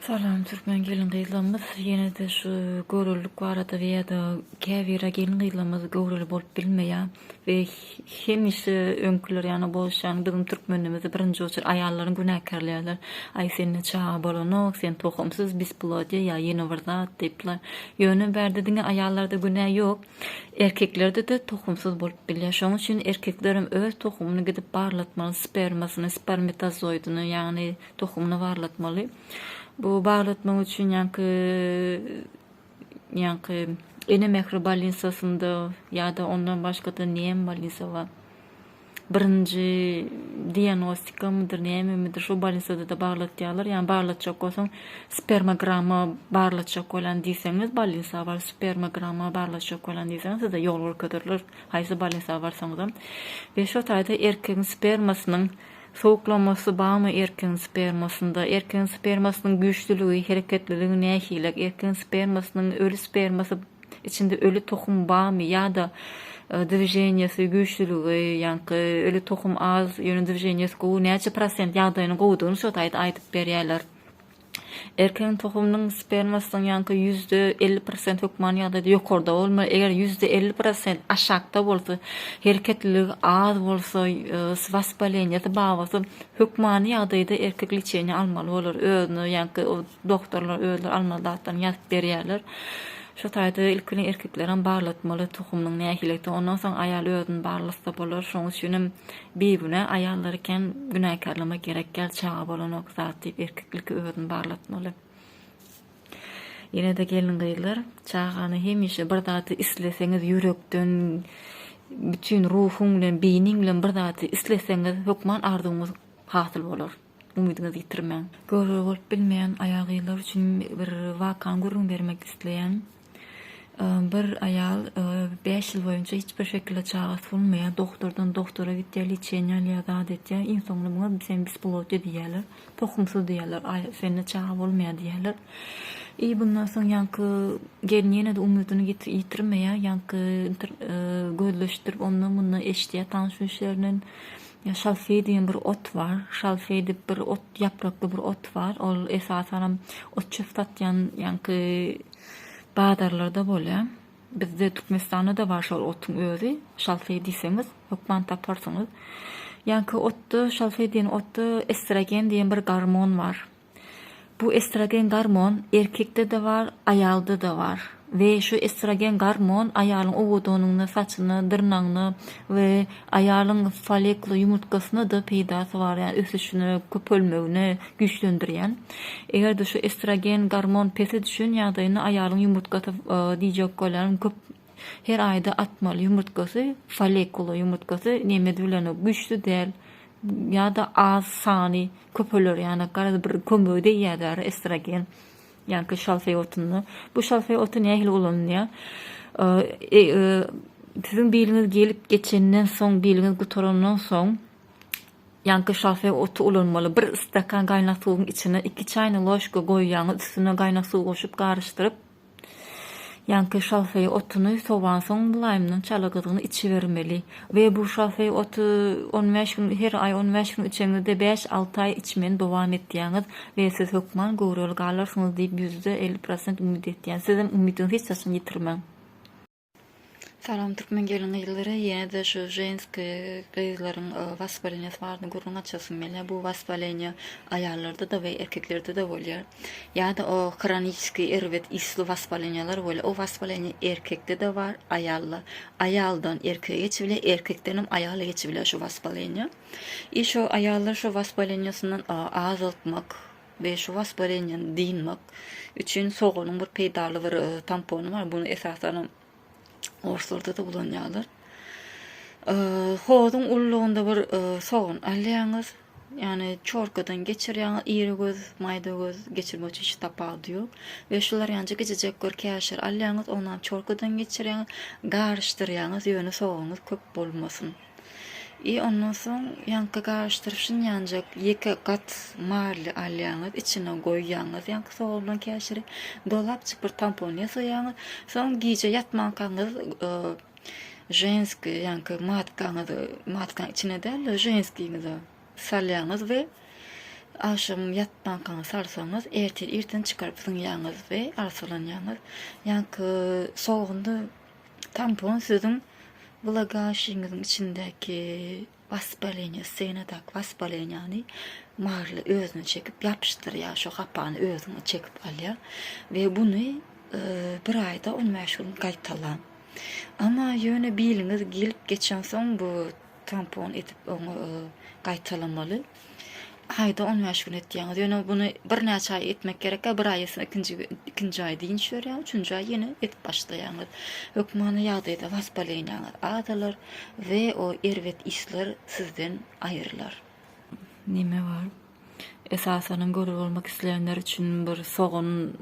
Salam Türkmen gelin gıylamız yine de şu görülük barada veya da käbira gelin gıylamız görülü bolup bilmeýär ve hemişe öňküler ýany bolşan bizim türkmenimizi birinji oçur aýallaryň günäkärlerler. Ay seni çağa bolanok, sen tohumsuz biz bulady ya ýene bir zat diýipler. Ýöne berdi diňe aýallarda günä ýok. Erkeklerde de tohumsuz bolup bilýär. Şoň üçin erkeklerim öz tohumunu gidip barlatmaly, spermasyny, spermatozoidyny ýani tohumunu barlatmaly. Bu bağlatmak için yankı ene mehri balinsasında ya da ondan başka da niyem balinsa var. Birinci diagnostika mıdır, niyem midir, şu balinsada da bağlatıyorlar. Yani bağlatacak olsan spermagramma bağlatacak olan diyseniz balinsa var, spermagramma bağlatacak olan diyseniz size yol orkadırlar. Haysi balinsa varsanız da. Ve şu tayda erkeğin spermasının soğuklaması bağımı erkeğin spermasında, erkeğin spermasının güçlülüğü, hareketliliği nähilek, erkeğin spermasının ölü sperması içinde ölü tohum bağımı ya da divijeniyası güçlülüğü, yani ölü tohum az, yönü divijeniyası goğu näçe prosent ýagdaýyny goğudygyny şu taýda aýdyp berýärler. Erkeğin tohumunun spermasının yankı %50% hükman ya da yukarıda olma. Eğer %50% aşağıda bolsa, hareketliliği az bolsa, vaspaleniyeti bağlısı hükmanı ya da erkeklik çeyini almalı olur. Özünü yankı o doktorlar özler almalı dağıttan yazıp berýärler. Şu taýda ilkini erkeklerin barlatmaly tohumnyň nähileti, ondan soň aýal özüni barlasa bolar. Şoň üçin birbirine aýallarken günäkärlama gerek gel çağa bolanok zat diýip erkeklik özüni barlatmaly. Ýene de gelin gyýlar, çağany hemişe bir zat isleseňiz ýürekden, bütün ruhuň bilen, beyniň bilen bir zat isleseňiz hukman arzuňyz hasyl bolar. Umudyňyzy ýitirmäň. Görüp bolup bilmeýän aýagylar üçin bir wakan gurrun bermek isleýän bir ayal 5 yıl boyunca hiçbir şekilde çağası olmayan doktordan doktora gittiler, içenler ya da adetler. İnsanlar buna sen bispolotya diyorlar, tohumsuz diyorlar, seninle çağı olmayan diyorlar. Bundan sonra yankı gelin yine de umudunu yitirmeye, yankı gözleştirip onunla bununla eşliğe tanışmışlarının şalfey diyen bir ot var. Şalfey bir ot, yapraklı bir ot var. O esasen ot çöftatyan yankı Bağdarlarda bolýar. Bizde Türkmenistan'da da var şol otun özü. Şalfey diýseniz, hukman taparsınız. Yankı otda, şalfey diýen otda estrogen diýen bir hormon var. Bu estrogen hormon erkekde de var, aýalda da var. Ve şu estrogen hormon aýalyň owadynyny, saçyny, dyrnagyny we aýalyň folikul ýumurtkasyny da peýdasy var, ýani ösüşini, köpölmegini güýçlendirýän. Eger de şu estrogen hormon pesi düşen ýagdaýyny aýalyň ýumurtkasy diýjek bolan köp her aýda atmaly ýumurtkasy, folikul ýumurtkasy näme bilen güýçlü däl ya da az sany köpöler, ýani gara bir kömüde ýa-da estrogen. Yani şalfey otunu. Bu şalfey otu nähili ulanýar? Sizin biliniz gelip geçenden soň, biliniz gutorandan soň yani şalfey otu ulanmaly. Bir stakan gaýnak suwuň içine 2 çaýny loşka goýýaňyz, üstüne gaýnak suw goşup garşdyryp yankı şalfey otunu soğan soň bulaýmdan çalagydyny içi vermeli. Ve bu şalfey otu 15 gün, her ay 15 gün içeňizde 5-6 ay içmen dowam etdiňiz ve siz hukman görül galarsyňyz diýip %50% umyt etdiňiz. Sizin umytyňyzy hiç saçyn ýitirmäň. Salam Türkmen gelin gyýlary, ýene de şu jenski gyýlaryň vaspaleniýasy bardyny gurrun açasym mele. Bu vaspaleniýa aýallarda da we erkeklerde de bolýar. Ýa-da o kroniski erwet isli vaspaleniýalar bolýar. O vaspaleniýa erkekde de var, aýalla. Aýaldan erkeğe geçibilýär, erkekden aýala geçibilýär şu vaspaleniýa. Şu aýallar şu vaspaleniýasyndan azaltmak ve şu vaspaleniýany diýmek üçin soğunyň bir peýdaly bir tamponu var. Bunu esasen orsorda da bulanýarlar. Hoýdun ullugynda bir soğun alýaňyz, ýani çorkadan geçirýäňiz, iri göz, maýda göz geçirmek üçin hiç tapady ýok. We şular ýanca geçecek gör käşir alýaňyz, ondan çorkadan geçirýäňiz, garşdyrýaňyz, ýöne soğuňyz köp bolmasyn. Ondan soň ýanky garşdyryşyn ýancak 2 gat marly alýaňyz, içine goýýaňyz, ýanky soğuldan käşiri dolapçyk bir tampon ýasaýaňyz, soň giýje ýatmankaňyz jenski ýanky matkaňyz, matkaň içine däl jenskiňizi salýaňyz we Aşam yatmakana sarsanız erten çıkarıp ýaňyz we arsalanýaňyz. Ýa-ni soğunda tampon sizin vlagaşyňyzyň içindäki waspalenia, senadak waspaleniýany marly özüne çekip yapıştırýar, şo kapany özüne çekip alýar we buny bir aýda 15 gün gaýtalan. Ama ýöne biliňiz gelip geçen soň bu tampon etip onu gaýtalamaly. Ayda 15 gün etýäňiz. Ýöne bunu bir näçe ay etmek gerek. Bir aýysyna ikinji aý diýin şörýär, üçünji aý ýene etip başlaýaňyz. Hökmany ýagdaýda waspaleniýaňyz adalar we o erwet isler sizden aýrylar. Nime var? Esasen görüp bolmak isleýänler üçin bir soğun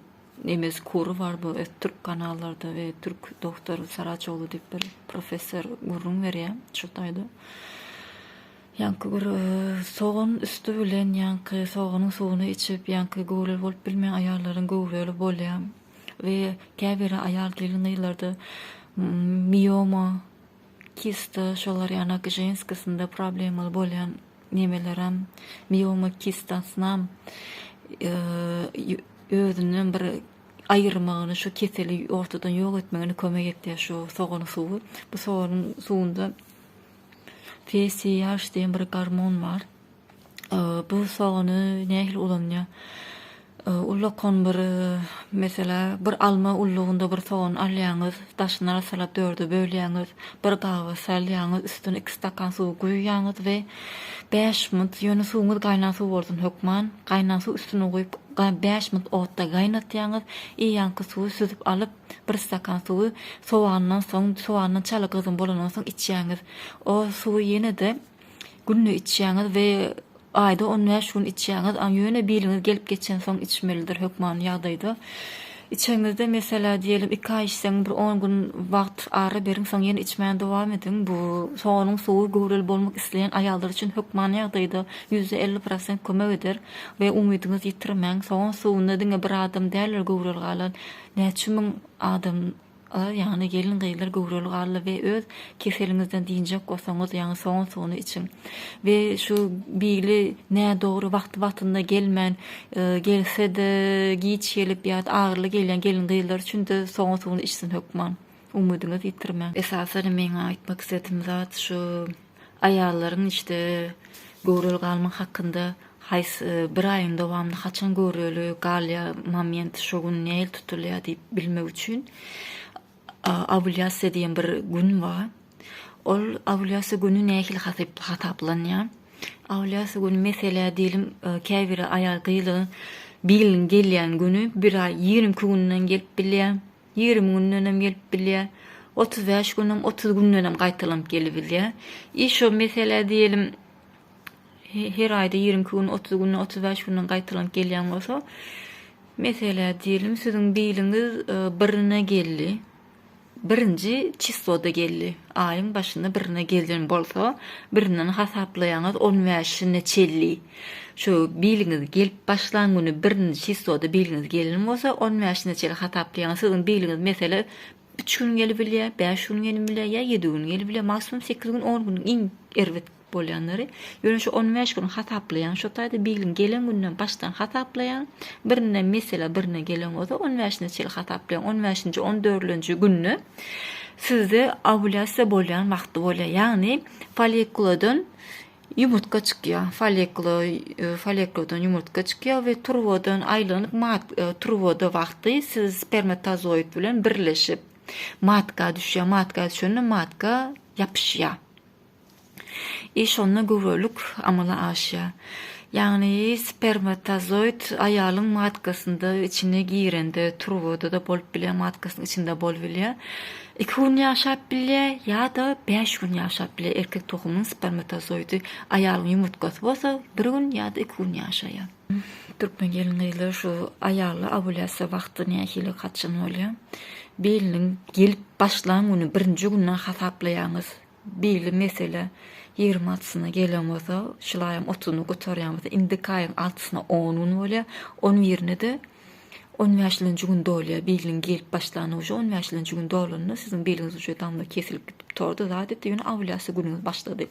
emes kuru var bu Türk kanallarda ve Türk doktor Saraçoğlu diýip bir professor gurrun berýär. Şutaýda. Yankı bir soğun üstü bilen yankı soğunun suwuny içip yankı gowrul bolup bilmeýän aýallaryň gowrulu bolýar we käbiri aýal diýilýärdi mioma kista şolar ýa-ni jenskasynda problemaly bolýan nemelerem mioma kistasynam özünden bir aýyrmagyny şu keseli ortadan ýok etmegini kömek etdi şu soğun suwu. Bu soğunun suwunda FSH diýen bir hormon var. Bu soğuny nähil ulanýar? Ullakon bir mesela bir alma ullugunda bir soğun alýaňyz, daşyna salap dörde bölýäňiz, bir gawa salýaňyz, üstüne 2 stakan suw goýýaňyz we 5 minut ýöne suwuňyz gaýnan suw bolsun hökman, gaýnan suw üstüne goýup 5 minut otda gaýnatýaňyz, ýanky suwy süzüp alyp 1 stakan suwy sowandan soň sowandan çaly gyzym bolandan soň içýäňiz. O suwy ýene-de günne içýäňiz we ayda 15 gün içýäňiz, ama ýöne biliňiz gelip geçen soň içmelidir hökman ýagdaýda. İçeňizde mesela diyelim 2 ay içseň bir 10 gün wagt ara beriň soň ýene içmän dowam ediň. Bu soňuň suwy gowrul bolmak isleýän aýallar üçin hökman ýagdaýda 150% kömek eder we umydyňyz ýitirmäň. Soňuň suwunda diňe bir adam däl gowrul galan näçe müň adam ýa-ni gelin gyýlar gowrul galy we öz keseliňizden diýinjek bolsaňyz ýa-ni soňuň suwuny için we şu bili nä dogry wagtynda gelmän gelse-de giç gelip ýa-da agyrly gelýän gelin gyýlar üçin de soňuň suwuny içsin hökman. Umydyňyz ýitirmäň. Esasen meň aýtmak istediğim zat şu aýallaryň işte gowrul galmak hakynda bir aýyň dowamly haçan gowrulu galýa moment şu gün näil tutulýar diýip bilmek üçin Avulyasy diýen bir gün var. Ol Avulyasy günü nähil hataplanýar. Avulyasy günü mesele diýelim käbiri aýal gyýly bilin gelýän günü bir ay 20 günden gelip bilýär, 20 günden gelip bilýär, 35 günden 30 günden gaýtalanıp gelip bilýär. Şo mesele diýelim her ayda 20 gün, 30 gün, 35 günden gaýtalanıp gelýän bolsa, mesele diýelim siziň biliňiz birine geldi. Birinci çistoda geldi. Ayın başında birine geldiğin bolsa, birinden hasaplayanız 15 neçelli. Şu biliňiz gelip başlan günü birinci çistoda biliňiz gelin bolsa, 15 neçeli hasaplayanız sizin biliňiz mesela 3 gün gelip bilýär, 5 gün gelip bilýär, ýa 7 gün gelip bilýär, maksimum 8 gün, 10 gün iň erwet bolýanlary. Ýöne şu 15 gün hasaplayan, şu taýda biliň gelen günden başdan hasaplayan, birine mesela birine gelen bolsa 15 neçeli hasaplayan, 15-nji 14-nji günni sizde ovulasiýa bolýan wagty bolýar. Ýagny folikuladan yumurtka çykýar. Folikuladan yumurtka çykýar we turwodan aýlanyp turwoda wagty siz spermatozoid bilen birleşip matka düşýär, matka düşende matka yapışýar. Şonda gowruluk amala aşýar. Ýagny spermatozoid aýalyň matkasynda içine girende turwoda da bolup bilýär, matkasynyň içinde bolup bilýär. 2 gün ýaşap bilýär ýa-da 5 gün ýaşap bilýär. Erkek tohumyň spermatozoidi aýalyň yumurtkasy bolsa 1 gün ýa-da 2 gün ýaşaýar. Türkmen gelinler şu aýaly ovulasiýa wagty nähili kaçan bolýar. Beliniň gelip başlan güni birinji günden hasaplaýaňyz. Beli mesele 20-syna gelen bolsa, şulaýam 30-ny götürýän bolsa, indi kaýyň 6-syna 10 gün bolýar. Onun ýerine de 15-nji gün dolýar, biline gelip başlanyjy uşa 15-nji gün dolanyna siziň biliniz uşa damda kesilip gitip tordy. Zat diýen awlyasy günüňiz başlady.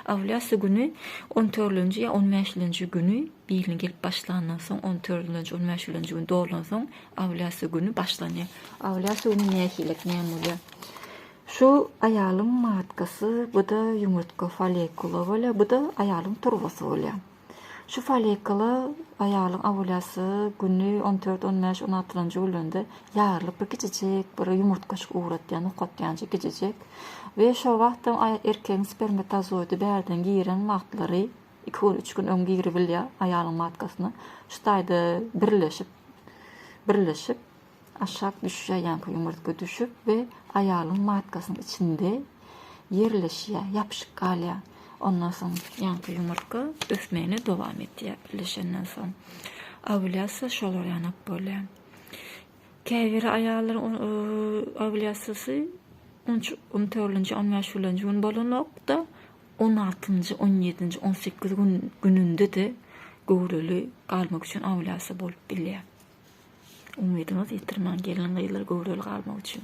Awlyasy günü 14-nji ýa 15-nji günü biline gelip başlandan soň 14-nji 15-nji gün dolan soň awlyasy günü başlanýar. Awlyasy günü nähilek näme? Şu aýalyň matkasy, bu da ýumurtka folikula bolýar, bu da aýalyň turwasy bolýar. Şu folikula aýalyň awlyasy günü 14, 15, 16-njy günde ýarylyp bir kiçijek bir ýumurtkaçyk uğratýan, ukatýança kiçijek we şo wagtda erkegiň spermatozoidy bärden giren wagtlary 2-3 gün öň giri bilýär aýalyň matkasyna. Şu taýda birleşip aşağı düşüşe yankı yumurtka düşüp ve aýalyň matkasynyň içinde yerleşýär, yapyşyk galýar. Ondan soň yankı yumurtka ösmegine dowam etýär. Birleşenden soň awlyasy şolar ýanyp bolýar. Käbir aýallaryň awlyasy 14-nji 15-nji gün bolanokda 16-njy 17-nji 18 gününde de gowrely galmak üçin awlyasy bolup bilýär. Umydymyz ýitirmän gelin gyýlar gowrely galmak üçin.